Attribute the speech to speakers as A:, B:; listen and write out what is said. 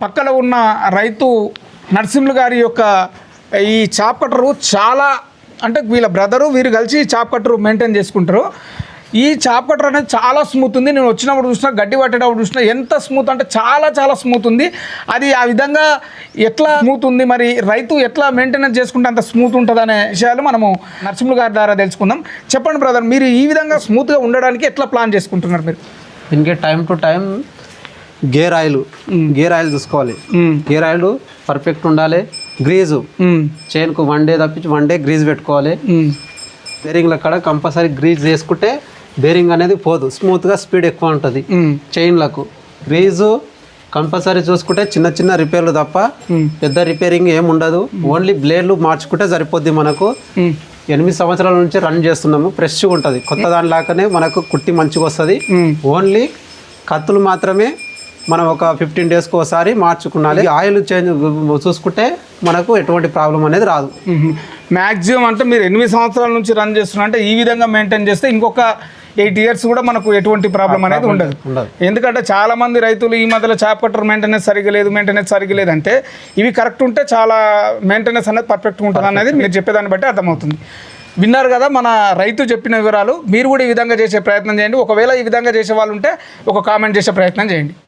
A: పక్కన ఉన్న రైతు నరసింహులు గారి యొక్క ఈ చాప్ కట్టరు చాలా అంటే వీళ్ళ బ్రదరు వీరు కలిసి చాప్ కట్టరు మెయింటైన్ చేసుకుంటారు. ఈ చాప్ కట్టర్ అనేది చాలా స్మూత్ ఉంది. నేను వచ్చినప్పుడు చూసినా, గడ్డి పట్టేటప్పుడు చూసినా ఎంత స్మూత్ అంటే చాలా చాలా స్మూత్ ఉంది. అది ఆ విధంగా ఎట్లా స్మూత్ ఉంది, మరి రైతు ఎట్లా మెయింటెనెన్స్ చేసుకుంటే అంత స్మూత్ ఉంటుంది అనే విషయాలు మనము నరసింహులు గారి ద్వారా తెలుసుకుందాం. చెప్పండి బ్రదర్, మీరు ఈ విధంగా స్మూత్గా ఉండడానికి ఎట్లా ప్లాన్ చేసుకుంటున్నారు మీరు?
B: దీనికి time to time gear oil చూసుకోవాలి. గేర్ ఆయిల్ పర్ఫెక్ట్ ఉండాలి. గ్రీజు చైన్కు 1 డే తప్పించి 1 డే గ్రీజ్ పెట్టుకోవాలి. బేరింగ్ల కాడ కంపల్సరీ గ్రీజ్ చేసుకుంటే బేరింగ్ అనేది పోదు, స్మూత్గా స్పీడ్ ఎక్కువ ఉంటుంది. చైన్లకు గ్రీజు కంపల్సరీ చూసుకుంటే చిన్న చిన్న రిపేర్లు తప్ప పెద్ద రిపేరింగ్ ఏమి ఉండదు. ఓన్లీ బ్లేడ్లు మార్చుకుంటే సరిపోద్ది. మనకు 8 సంవత్సరాల నుంచి రన్ చేస్తున్నాము. ఫ్రెష్గా ఉంటుంది, కొత్త దానిలాగానే మనకు కుట్టి మంచిగా వస్తుంది. ఓన్లీ కత్తులు మాత్రమే మనం ఒక 15 డేస్కి ఒకసారి మార్చుకున్నాలి. ఆయిల్ చేంజ్ చూసుకుంటే మనకు ఎటువంటి ప్రాబ్లం అనేది రాదు.
A: మ్యాక్సిమం అంటే మీరు 8 సంవత్సరాల నుంచి రన్ చేస్తున్నా అంటే ఈ విధంగా మెయింటైన్ చేస్తే ఇంకొక 8 ఇయర్స్ కూడా మనకు ఎటువంటి ప్రాబ్లం అనేది ఉండదు. ఎందుకంటే చాలామంది రైతులు ఈ మధ్యలో చాప్ కట్టర్ మెయింటెనెన్స్ సరిగా లేదు అంటే ఇవి కరెక్ట్ ఉంటే చాలా మెయింటెనెన్స్ అనేది పర్ఫెక్ట్గా ఉంటుంది అనేది మీరు చెప్పేదాన్ని బట్టి అర్థమవుతుంది. విన్నారు కదా మన రైతు చెప్పిన వివరాలు. మీరు కూడా ఈ విధంగా చేసే ప్రయత్నం చేయండి. ఒకవేళ ఈ విధంగా చేసే వాళ్ళు ఉంటే ఒక కామెంట్ చేసే ప్రయత్నం చేయండి.